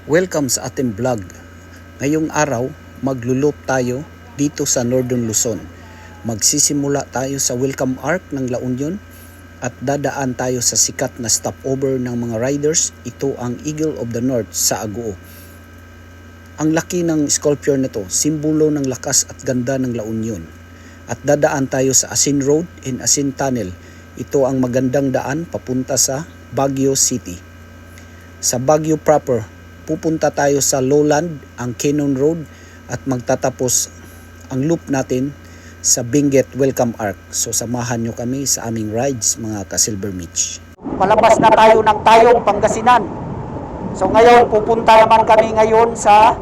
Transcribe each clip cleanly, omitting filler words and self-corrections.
Welcome sa ating vlog. Ngayong araw, maglulop tayo dito sa Northern Luzon. Magsisimula tayo sa Welcome Arc ng La Union at dadaan tayo sa sikat na stopover ng mga riders. Ito ang Eagle of the North sa Agoo. Ang laki ng sculpture nito, simbolo ng lakas at ganda ng La Union. At dadaan tayo sa Asin Road and Asin Tunnel. Ito ang magandang daan papunta sa Baguio City. Sa Baguio proper, pupunta tayo sa Lowland, ang Cannon Road, at magtatapos ang loop natin sa Benguet Welcome Arc. So samahan nyo kami sa aming rides, mga ka-Silver Mitch. Palabas na tayo ng Tayog, Pangasinan. So ngayon, pupunta naman kami ngayon sa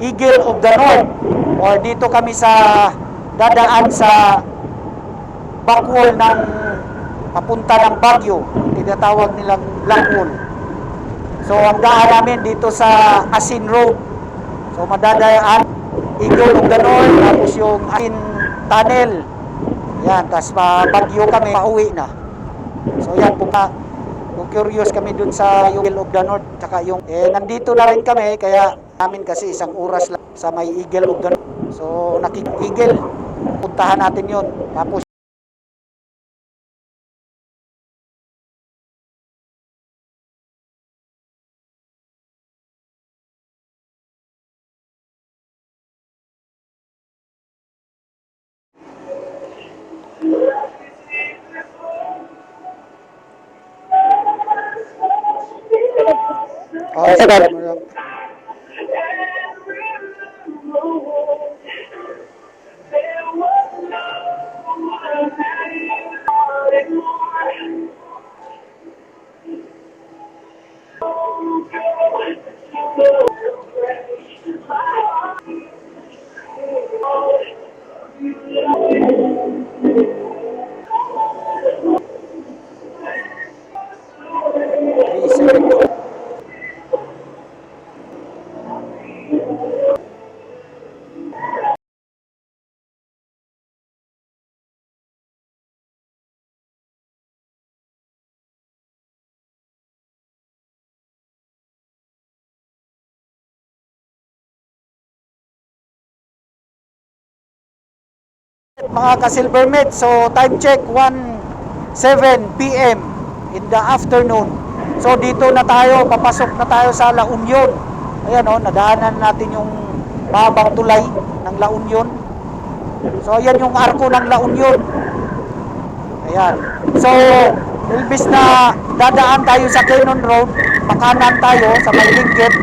Eagle of the North, or dito kami sa dadaan sa backwall ng papunta ng Baguio, tinatawag nilang Blackwall. So ang daan namin dito sa Asin Road. So madadaan Eagle of the North, tapos yung Asin Tunnel. Yan, tapos Baguio kami, pauwi na. So yan, kung curious kami dun sa Eagle of the North, tsaka yung, nandito na rin kami, kaya namin kasi isang oras lang sa may Eagle of the North. So nakik-Eagle, puntahan natin yun. Tapos mga ka-Silver Mitch, so time check 1:07 PM in the afternoon. So dito na tayo, papasok na tayo sa La Union. Ayan nadaanan natin yung babang tulay ng La Union. So ayan yung arko ng La Union. Ayan. So ilbis na dadaan tayo sa Cannon Road, pakanan tayo sa may Benguet.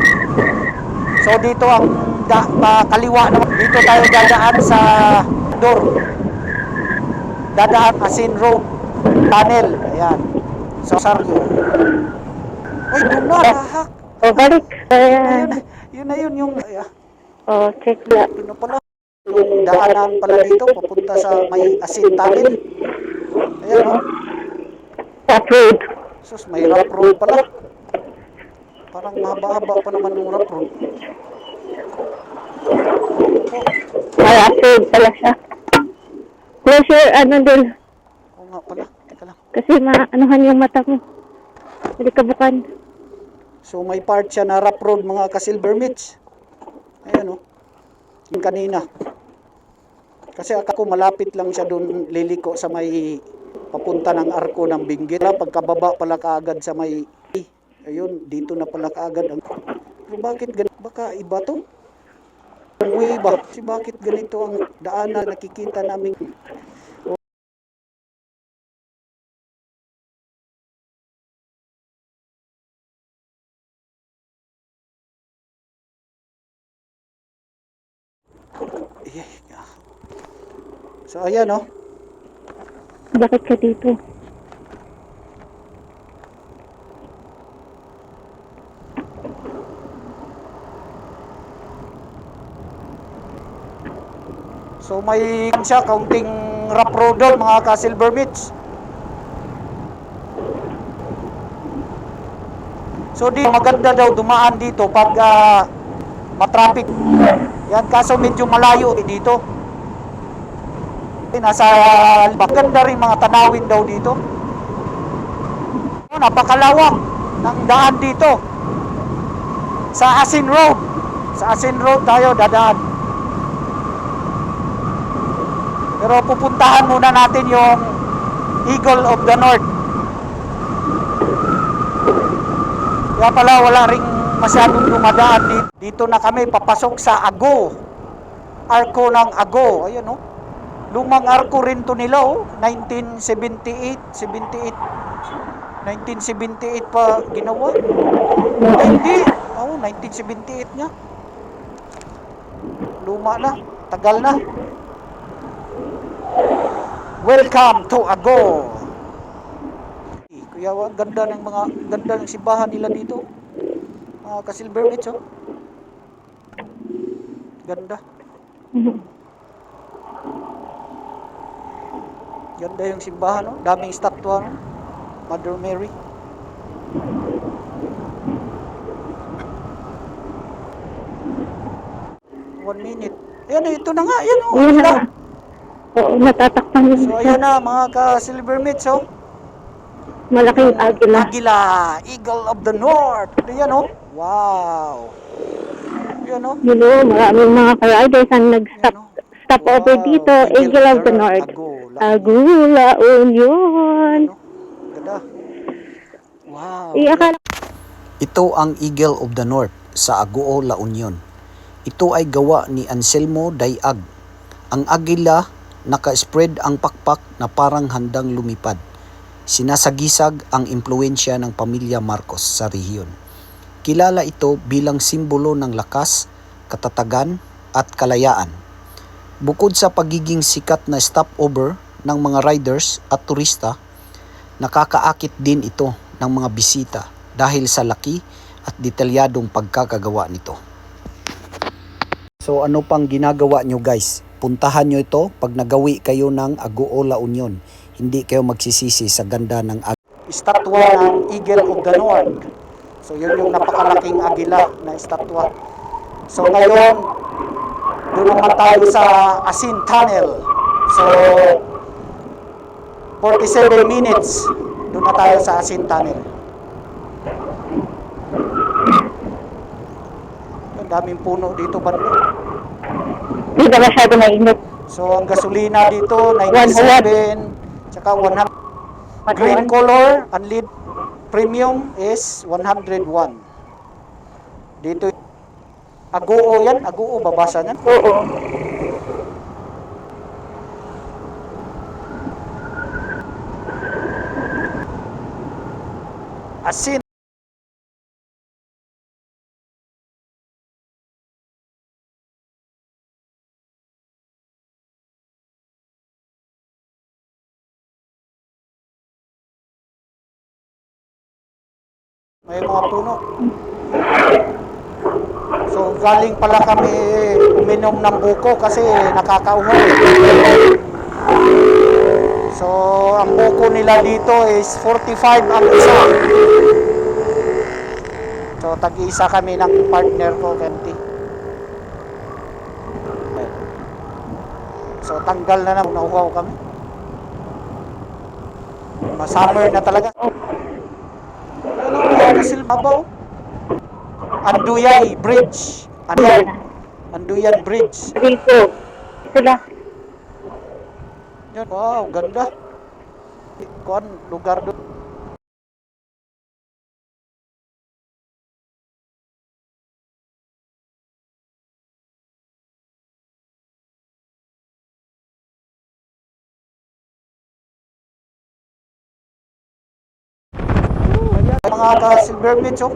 So dito ang kaliwa naman, dito tayo dadaan sa dadaan Asin Road Tunnel. Ayan. So Saryo. Uy, doon na, hahak. O, balik. Yun na yun yung O, check na. yun na pala. Yung daanan pala dito, papunta sa may Asin Tunnel. Ayan That road. Sus, may rough road pala. Parang mahaba-haba pa naman yung rough road. Ay, road pala siya. Closure, din. Oo nga pala, teka lang. Kasi maanuhan yung mata mo. Hindi ka bukan. So may part siya na rough road, mga ka-Silver Mitch. Ayan yung kanina. Kasi ako malapit lang siya doon liliko sa may papunta ng arko ng Benguet. Pagkababa pala kaagad sa may, ayun, dito na pala kaagad. Pero bakit ganito? Baka iba to? Uy ba? Kasi bakit ganito ang daanan nakikita namin? So ayan Bakit ka dito? So may siya kaunting rough road doon, mga ka-Silver Mitch. So di maganda daw dumaan dito pag matraffic. Yan, kaso medyo malayo dito. Nasa maganda rin mga tanawin daw dito. Napakalawak ng daan dito. Sa Asin Road. Sa Asin Road tayo dadaan. Pero pupuntahan muna natin yung Eagle of the North. Kaya pala wala ring masyadong dumadaan dito. Dito na kami papasok sa Ago. Arko ng Ago. Ayan oh. Lumang arko rin to nila oh. 1978 pa ginawa. Ay, hindi. Oh, 1978 niya. Luma na. Tagal na. Welcome to Ago. Kuya, ganda ng simbahan nila dito. Ka-Silver Beach, oh. Ganda. Ganda yung simbahan, oh. Daming statwa, no? Mother Mary. One minute. Ayan, ito na nga. Ayan, oh. Ayan na. Agila. Oo, natatakpan yun So, siya. ayan na, mga ka-Silver Beach, oh. Malaking agila. Agila, Eagle of the North. Ayan, oh. Wow. Ayan, oh. Yun o, maraming mga ka-riders ang nag-stop Ayan, oh. stop over Wow. dito. Eagle of the North. Ago. Agula, Union. Ayan, oh. Ganda. Wow. Akala Ito ang Eagle of the North sa Agoo, La Union. Ito ay gawa ni Anselmo Dayag. Ang agila, naka-spread ang pakpak na parang handang lumipad. Sinasagisag ang impluensya ng pamilya Marcos sa rehiyon. Kilala ito bilang simbolo ng lakas, katatagan at kalayaan. Bukod sa pagiging sikat na stopover ng mga riders at turista, nakakaakit din ito ng mga bisita dahil sa laki at detalyadong pagkakagawa nito. So ano pang ginagawa nyo guys? Puntahan nyo ito pag nagawi kayo ng Agoo, La Union. Hindi kayo magsisisi sa ganda ng estatwa ng Eagle of the North. So yun yung napakalaking agila na estatwa. So ngayon, doon naman tayo sa Asin Tunnel. So 47 minutes, doon na tayo sa Asin Tunnel. Ang daming puno dito banda. hindi na masyado mainit. So ang gasolina dito 97 tsaka 100. Green color and lead premium is 101. Dito Agoo yan, Agoo babasa niyan. Oo. Asin. May mga puno. So galing pala kami uminom ng buko kasi nakakauhaw. So ang buko nila dito is 45 ang isa. So tag-isa kami ng partner ko, Kenti. So tanggal na nauhaw kami. Summer na talaga. Ano ang Silbabaw? Anduyay Bridge. Anduyan Bridge. Dito. Sila. Yan, wow, ganda. Kuan lugar doon. Mga ka-Silver Beach, oh.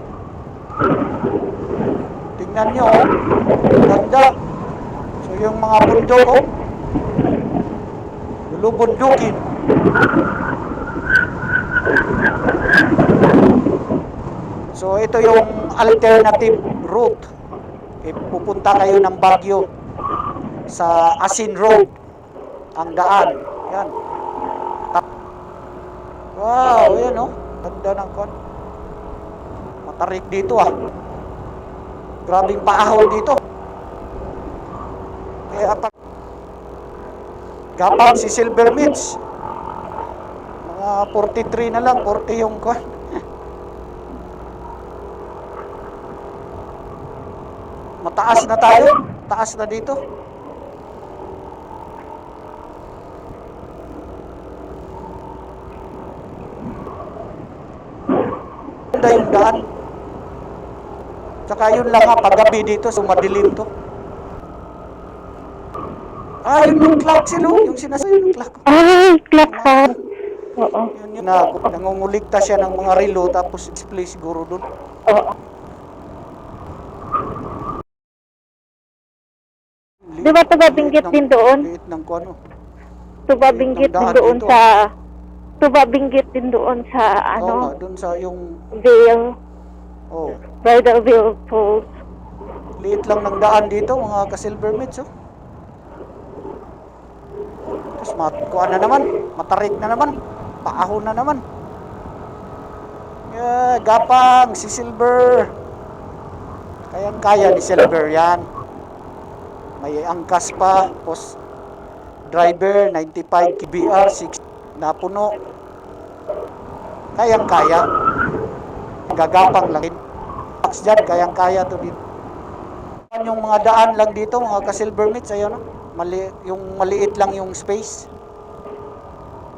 Tingnan nyo, oh. Ganda. So yung mga bundok, oh. Lulubundukin. So ito yung alternative route. Pupunta kayo ng Baguio sa Asin Road. Ang daan. Yan. Wow, yan, oh. Ganda ng kon. Matarik dito, ah. Grabing paahon dito. Kaya gapang si Silver Beach. Mga 43 na lang, 40 yung kon. Mataas na tayo. Taas na dito. Ganda yung daan. Tsaka yun lang ha, paggabi dito, so madilim to. Ah, yun yung clock silo. Yung sinasabi yung clock. Ay, clock tower. Oo. Yun na, nangunguligta siya ng mga relo, tapos display siguro doon. Oo. Di ba tubabinggit din doon? Liit ng kuano. Tubabinggit din daan doon dito. sa... Tubabinggit din doon sa Oo nga, ano, doon sa yung... Vail, Oh, Bridal Veil Falls. liit lang ng daan dito, mga ka-silver mitts, oh. Tapos kuan na naman, matarik na naman, paahon na naman. Yeah, gapang, si Silver. Kayang-kaya ni Silver yan. May angkas pa, post driver, 95 kbr, 6 napuno. Kayang-kaya. Gagapang lang. Box dyan, kayang-kaya to dito. Yung mga daan lang dito, mga ka-silver mitts, ayun, yung maliit lang yung space.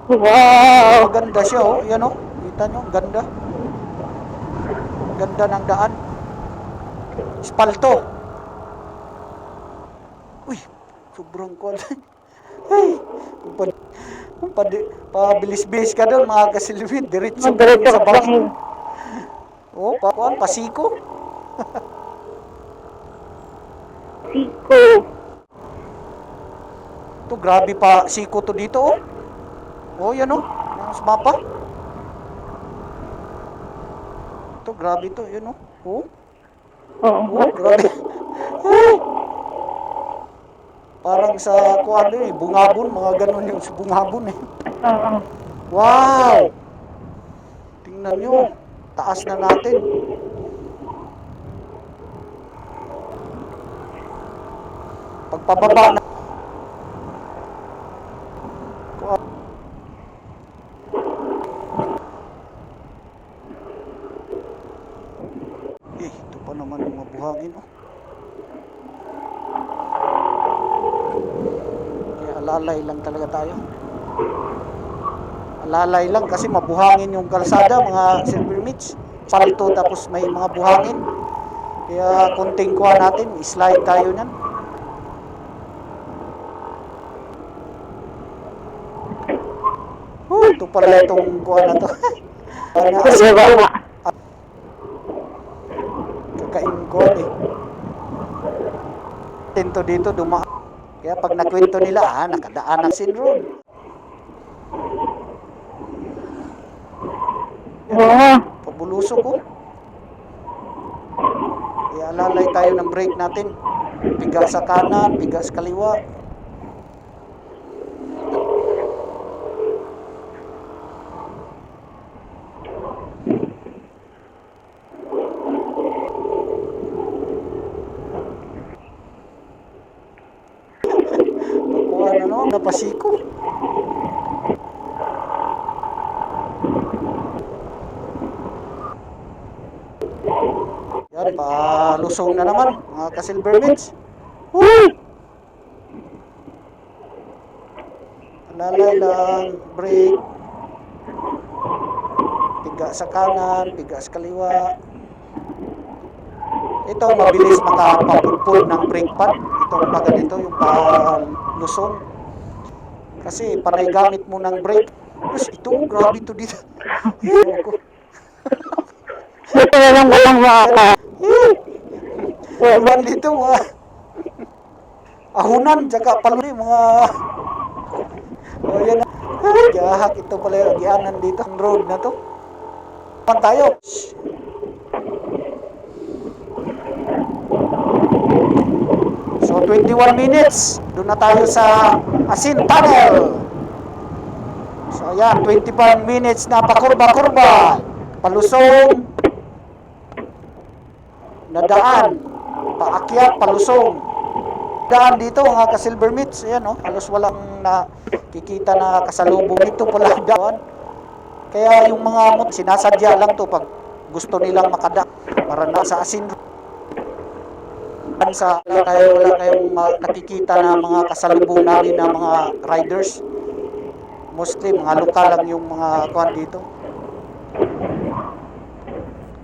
Wow! Maganda siya, oh. Yan, oh. Kita nyo, ganda. Ganda ng daan. Espalto. Uy, sobrang kuwan. Ay, pabilis-bilis ka doon, mga kasilibid. Diretso ka doon Diretso sa ka bangin. lang. Oh, kuwan, pasiko. Siko. Ito, grabe pa siko to dito, oh. Oh, yan, oh. Yan sa mapa. Ito, grabe to, yan, oh. Oh, Oo. oh, grabe. Ay! Parang sa kuan eh, bungabon, mga ganun yung sa bungabon eh. Oo. Wow! Tingnan nyo, taas na natin. Pagpababa na. Kuan. Ito pa naman yung mabuhangin, oh. Kaya alalay lang talaga tayo. Alalay lang kasi mabuhangin yung kalsada, mga silver mitts. Palto tapos may mga buhangin. Kaya konting kuha natin, slide tayo niyan. Ito pala itong kuha na to. Kakain ko eh. Tinto dito dumaan. Kaya pag nakwento nila, nakadaan ng Sin Road. Oo. Pabulusok ko. Kaya alalay tayo ng brake natin. Piga sa kanan, piga sa kaliwa. Kuha na no, napasiko. Yan, palusong na naman, mga ka-silver mitts. Uy! Alalay lang, brake. Piga sa kanan, piga sa kaliwa. Ito, mabilis makapapudpud ng brake pad. Itong pa ganito, yung palusong. Kasi panay gamit mo ng brake. Yes, ito, grabe to dito. Dito na lang walang waka. Iwan dito, mga ahunan, tsaka paluri, mga... O, yan na. Gahak, ito pala yung agianan dito. Ang road na to. Saan tayo? So, 21 minutes. Doon na tayo sa Asin Tunnel. So, ayan, 25 minutes na pakurba-kurba. Palusong. Nadaan. Paakyat, palusong. Daan dito, mga ka-silver mitts. Ayan, oh, halos walang nakikita na kasalubong. Ito pala daan. Kaya yung mga sinasadya lang to pag gusto nilang makada para nasa Asin dumaan sa wala kayong nakikita na mga kasalubong namin na mga riders. Mostly mga lokal lang yung mga kuan dito.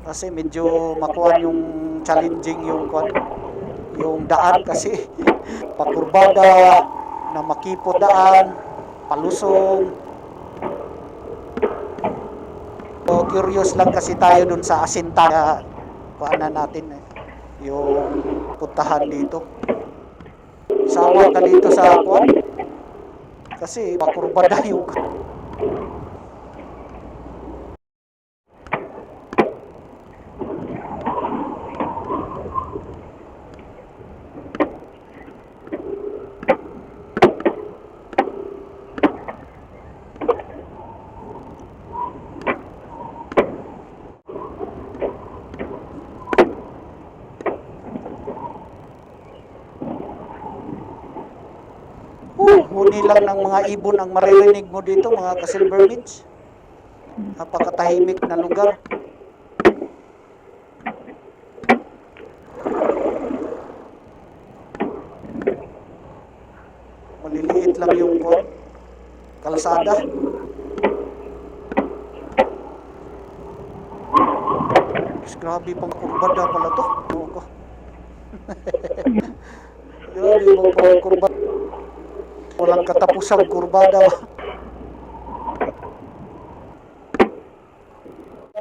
Kasi medyo makuan yung challenging yung kuan, yung daan kasi pakurbada na makipot daan, palusong. So, curious lang kasi tayo dun sa Asinta, kuanan natin yung puntahan dito. Sawa ka dito sa kuan kasi pakurbada yung huni lang ng mga ibon ang maririnig mo dito, mga ka-silver midge. Napakatahimik na lugar. Maliliit lang yung kalsada. Mas grabe pang kurbada pala to. Oo. Grabe pang kurbada. Walang katapusang kurbada.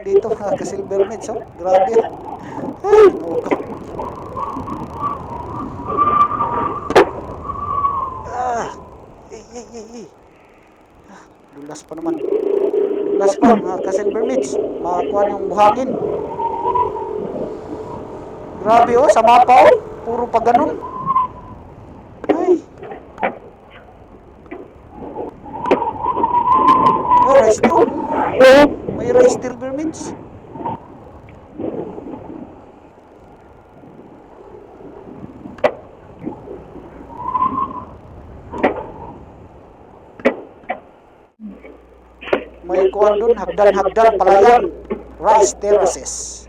Dito ka-silver midge, oh. Grabe. Ay, oo. Dulas pa naman. Dulas pa mga ka-silver midge. Makakuha yung buhangin. Grabe oh, sa mapa oh. Puro pa ganun. Ay. Oh, rice to. May rice silver midge. May kuwan doon, hagdan-hagdan, palayan. Rice terraces.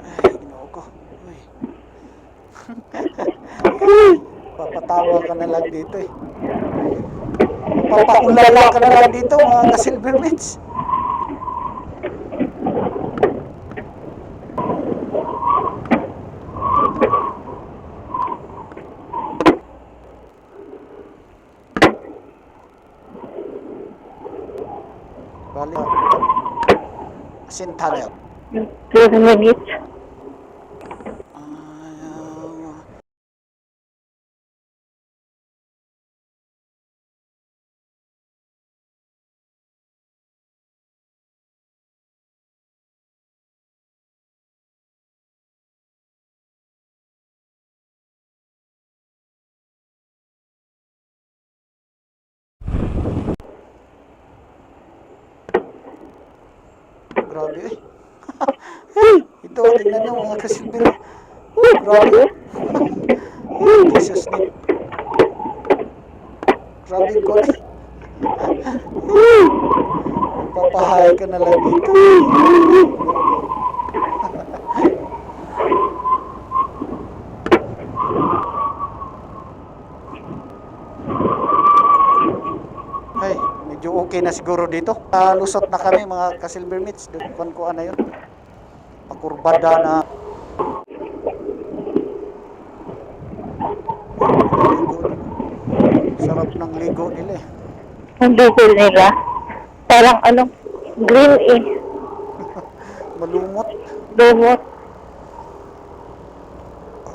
Ay, ginoo ko. Uy. Papatawa ka na lang dito eh. Papaulala ka na lang dito, mga ka-silver midge. Bali, Asintanel. Silver midge. Grabe eh. Ito, tingnan nyo mga ka-silver. Grabe. Jesus name. Grabe ko eh. Papahay ka na lang dito. Ay, medyo okay na siguro dito. Lusot na kami mga ka-silver midge. Doon ko ano yun. Pakurbada na. Sarap ng ligo nila eh. Ang bukol nila. Parang green eh. Malumot. Lumot.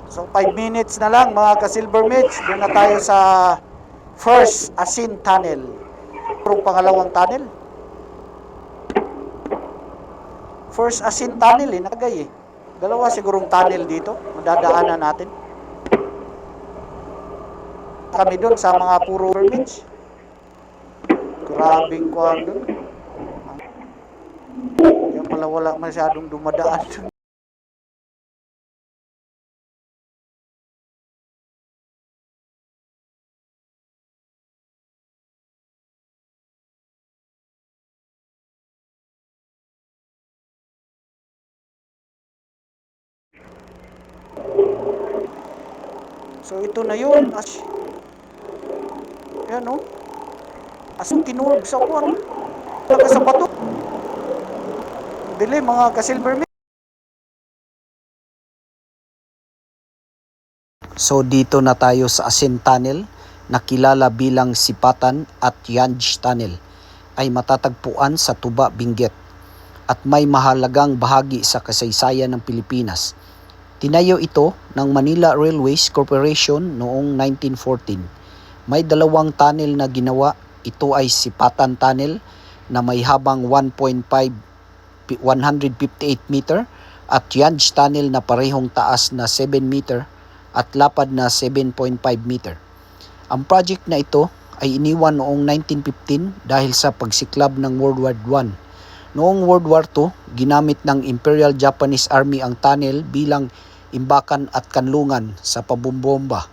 So 5 minutes na lang mga ka-silver midge. Doon na tayo sa first Asin Tunnel. Purong pangalawang tunnel. First Asin Tunnel eh, nakagay eh. Dalawa sigurong tunnel dito. Madadaanan natin. Kami doon sa mga puro midge. Grabing kuhan doon. Kaya pala wala masyadong dumadaan doon. So ito na yun. Yan o. As tinurog sa kuwan. Talaga sa bato. Dili mga ka-silver meat. So dito na tayo sa Asin Tunnel na kilala bilang Sipatan at Yanj Tunnel ay matatagpuan sa Tuba, Benguet at may mahalagang bahagi sa kasaysayan ng Pilipinas. Tinayo ito ng Manila Railways Corporation noong 1914. May dalawang tunnel na ginawa. Ito ay Sipatan Tunnel na may habang 158 meter at Yanj Tunnel na parehong taas na 7 meter at lapad na 7.5 meter. Ang project na ito ay iniwan noong 1915 dahil sa pagsiklab ng World War I. Noong World War II, ginamit ng Imperial Japanese Army ang tunnel bilang imbakan at kanlungan sa pabumbomba.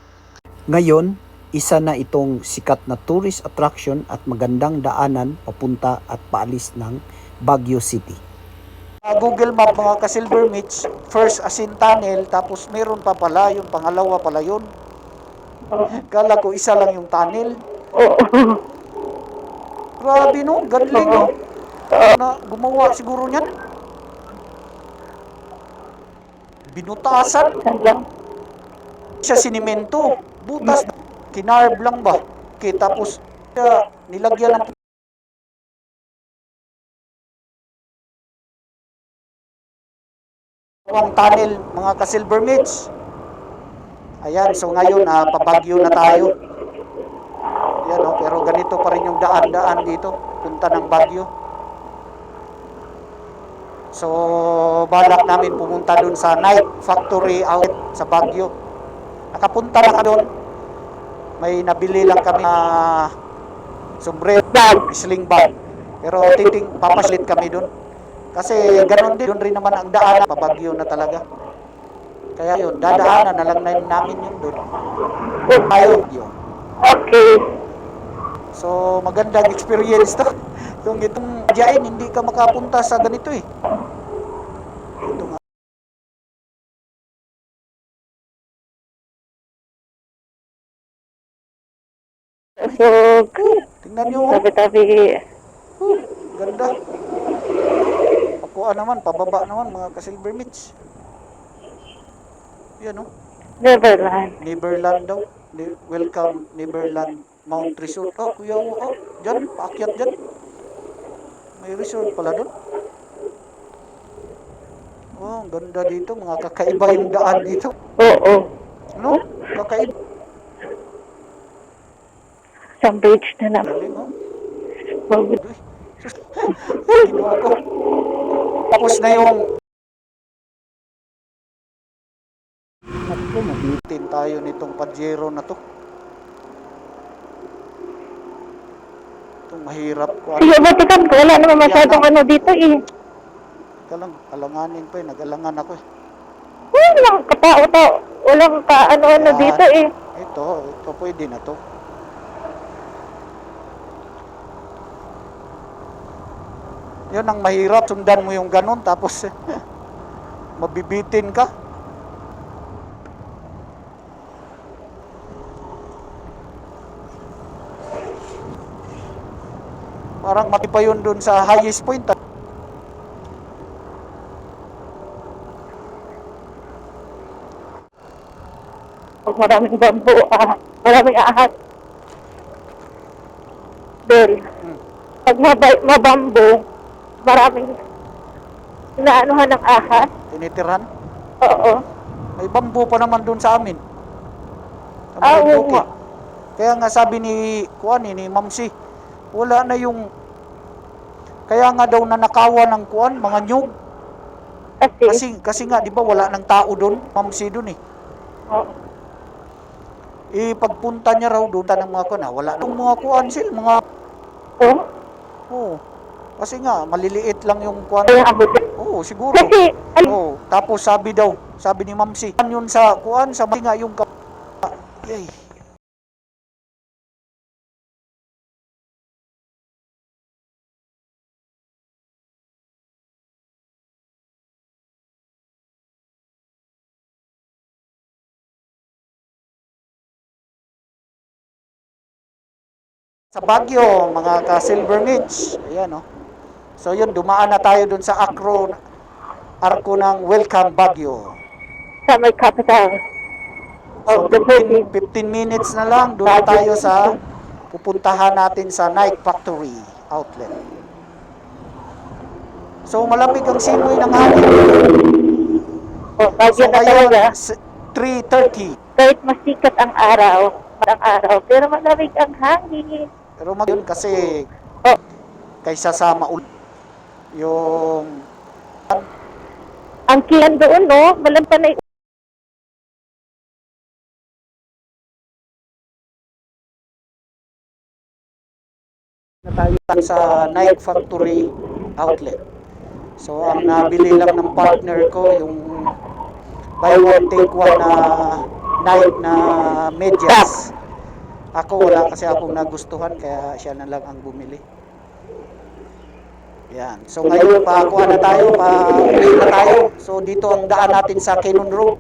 Ngayon, isa na itong sikat na tourist attraction at magandang daanan papunta at paalis ng Baguio City. Google Map mga ka-Silver Meats, first Asin Tunnel, tapos meron pa pala, yung pangalawa pala yun. Kala ko isa lang yung tunnel. Oo. Grabe no, galing no. Na gumawa siguro niyan. Binutasan. Hanggang Siya sinimento. Butas. Kinarb lang ba? Okay, tapos nilagyan ng tunnel mga ka-Silver Meats. Ayan, so ngayon pabagyo na tayo. Yan pero ganito pa rin yung daan-daan dito, punta ng Baguio. So, balak namin pumunta dun sa Night Factory Outlet sa Baguio. Nakapunta na ka doon. May nabili lang kami na sombrero, sling bag. Pero papaslit kami doon. Kasi ganun din, doon rin naman ang daan, pabagyo na talaga. Kaya yun, dadaanan na lang namin yun doon. Tayo yun. okay. So, magandang experience to. Itong diyain, hindi ka makapunta sa ganito eh. Ito nga. So, Tingnan nyo. tabi-tabi. Ganda. Pakuan naman, pababa naman mga ka-Silver Meats. Yan Neverland. Neverland daw. Welcome Neverland Mount Resort. Kuya, dyan, paakyat dyan. May resort pala doon. Ang ganda dito. Mga kakaiba yung daan dito. Oo. No? Kakaiba. Isang page na naman. Galing, Uy, Ginoo ko. Tapos na yung mabitin tayo nitong Pajero na to. Itong mahirap ko. Sige, batikan ko. Wala naman masyadong ano dito eh. Ika lang, alanganin pa nag-alangan ako Walang katao to. Walang ka-ano-ano Yan. dito eh. Ito pwede na to. Yun ang mahirap, sundan mo yung ganun, tapos mabibitin ka. Parang mati pa yun dun sa highest point. Maraming bambu. Maraming ahas. Del. Pag mabambo, maraming inaanuhan ng ahas. Tinitirhan. Oo. May bambu pa naman dun sa amin. Sa Oo Marinduque. nga. Kaya nga sabi ni Ma'am Si, wala na yung, kaya nga daw nanakawan ng mga nyug. Kasi nga, di ba, wala ng tao doon, Ma'am Si doon eh. Oo. Pagpunta niya raw doon, ng mga wala nang mga mga, kasi nga, maliliit lang yung Kaya abutin. siguro. Kasi, Tapos sabi ni Ma'am Si, yun sa sa nga yung yay. Sa Baguio, mga ka-Silver Mitch. Ayan, oh. So yun, dumaan na tayo dun sa arko ng Welcome Baguio. Sa may capital So of the Philippines. 15 minutes na lang, doon na tayo sa pupuntahan natin sa Nike Factory outlet. So malamig ang simoy ng hangin. Oh, Baguio So na talaga. ngayon, 3:30. Kahit masikat ang araw, pero malamig ang hangin. Pero yun kasi Oh, kaysa sa maulan yung ang kilan doon, no? Malampanay. na tayo sa Nike Factory outlet. So ang nabili lang ng partner ko yung buy one take one na Nike na medyas. Ako wala kasi akong nagustuhan kaya siya na lang ang bumili. Yan. So ngayon pakuha na tayo, pa-uwi na tayo. So dito ang daan natin sa Cannon Road.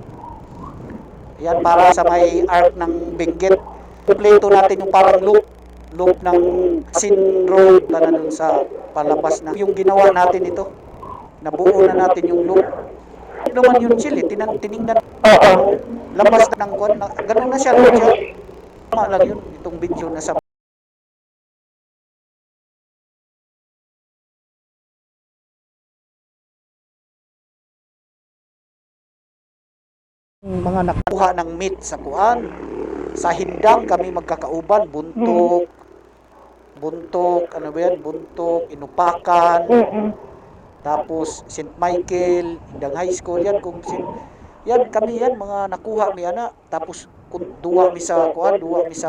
Yan para sa may arc ng Benguet. Kompleto natin yung parang loop ng Sin Road na dun sa palabas na. Yung ginawa natin ito, nabuo na natin yung loop. Ito naman yung chili, tiningnan. Oo. Labas na ng kwan, ganun na siya. Tama lang yun, itong video na sa mga nakuha ng meat sa kuan. Sa hindang kami magkakauban, buntok, ano ba yan, buntok, inupakan, Mm-mm. tapos St. Michael, hindang high school, yan, yan kami yan, mga nakuha mi ana, tapos duwa mi sa kuan, duwa mi sa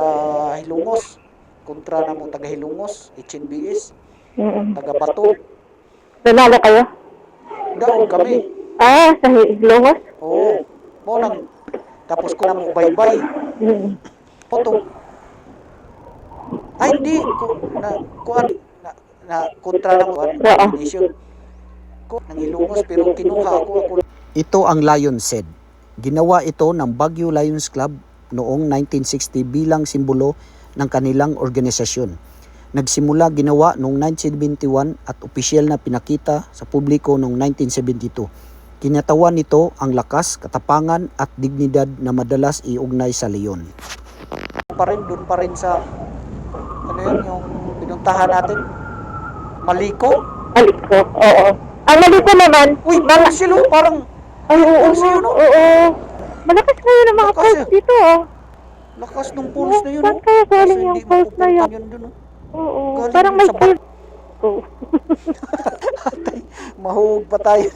Hilongos, kontra na mo taga Hilongos, HNBS, Mm-mm. taga Bato, Nanalo kayo? daog kami, Sa Ilongos? oo, mo nang, tapos ko na mo baybay, Mm. Oto. Ay, hindi. Kuan, kontra ng kuan, Oo. definition. Nang Ilongos, pero kinuha ako. Ito ang Lions Head. Ginawa ito ng Baguio Lions Club noong 1960 bilang simbolo ng kanilang organisasyon. Nagsimula ginawa noong 1971 at opisyal na pinakita sa publiko noong 1972. Kinatawan nito ang lakas, katapangan at dignidad na madalas iugnay sa leon. Doon pa rin sa ano yun, yung pinuntahan natin, Maliko. Maliko, oo. Ang Maliko naman, Uy, silo, parang ay, oo, pulse yun, no? oo. Malakas ngayon ang mga Lakas pulse eh. dito, oh. Lakas ng pulse na yun, Saan no? kaya galing Kaso yung hindi pulse na mapupunta yan? yun dun, no? Oo, Galing parang yun may sa pulse. Oh. Mahuhog pa tayo.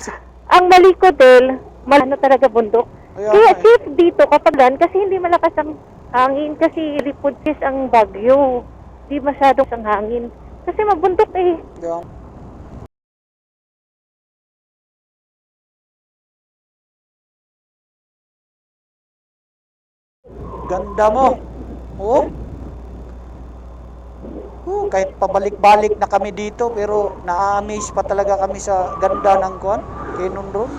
Ang Maliko del, ano talaga bundok. Kaya Kaya nga eh. safe dito kapag dan kasi hindi malakas ang hangin kasi lipudsis ang bagyo. Hindi masyadong ang hangin. Kasi mabundok eh. Kaya, ganda mo. Oh. Kahit pabalik-balik na kami dito pero na-amaze pa talaga kami sa ganda ng kuan, Cannon Road.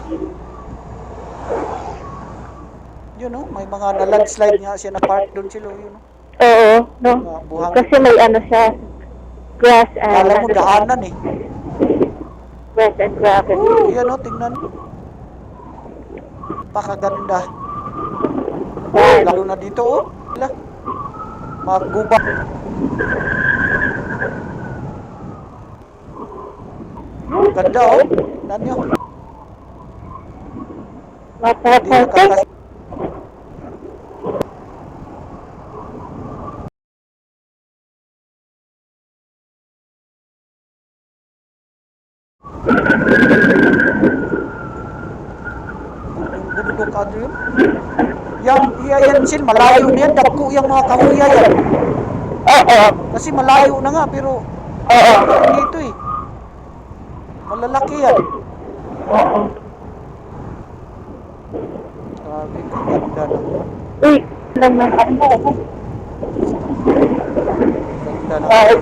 Yun, no? May mga na-landslide nga siya na part doon sila, yun, no? Oo, no? Buhangin. Kasi may ano siya, grass and... Alam mo, daanan eh. Grass and gravel. Yan, no? Tingnan. Pakaganda. Lalo na dito, oh. Magguba. Ganda, oh. Tingnan nyo. Hindi Mapaparte. nakakas- Yung bundok ano yun? Yan, Sil, malayo na yan. Dagko yung mga kahuya yan. Oo, Kasi malayo na nga, pero oo. dito eh. Malalaki yan. Oo. Grabe, ganda na. Uy, lang na ako. Ganda na. Ay,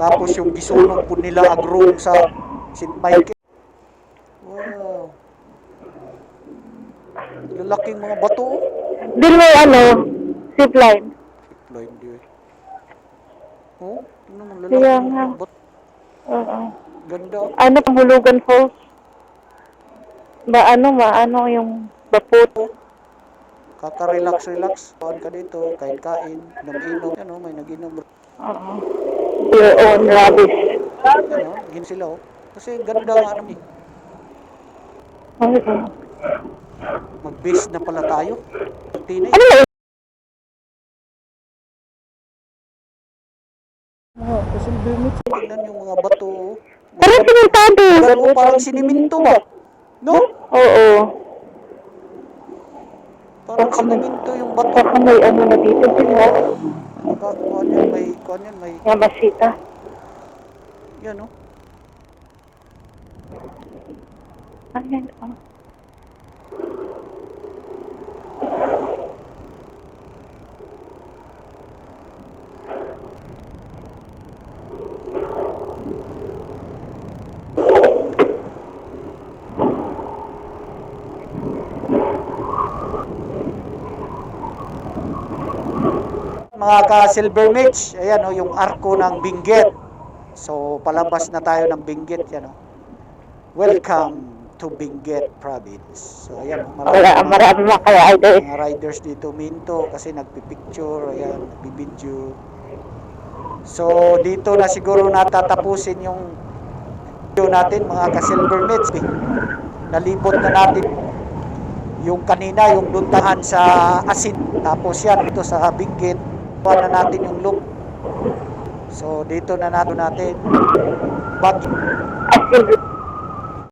Tapos yung gisunog po nila agrong sa St. Michael. Wow. Lalaking mga bato. Din may zip line. Blind yun. Oh, tingnan mo, Kaya lalaking nga. mga bato. Oo. Ganda. Panghulugan Falls. Maano yung bapot. Kaka-relax. Paan ka dito, kain-kain, inom-inom. Ano, may nag-inom. Oo. Your own rubbish. Ano, gin sila oh. Kasi ganda nga naman eh. Oo. Mag-base na pala tayo. Tinay. Ano yun? Kasi bimit. Tingnan yung mga bato. Oh. Parang simentado. Gano, parang siniminto ba? No? Oo. Parang siniminto yung bato. Baka may na dito sila. Kuhan yan, may, Yamasita. yan oh. Ayan, Mga ka-silver mage, ayan oh, yung arko ng Benguet. So, palabas na tayo ng Benguet, yan oh. Welcome to Benguet Province. So, ayan, marami mga kaya mga riders dito minto kasi nagpipicture, ayan, nagbibideo. So, dito na siguro natatapusin yung video natin, mga ka-silver mage. Nalibot na natin yung kanina, yung luntahan sa Asin. Tapos yan, dito sa Benguet. Na natin yung loop. So dito na natin bag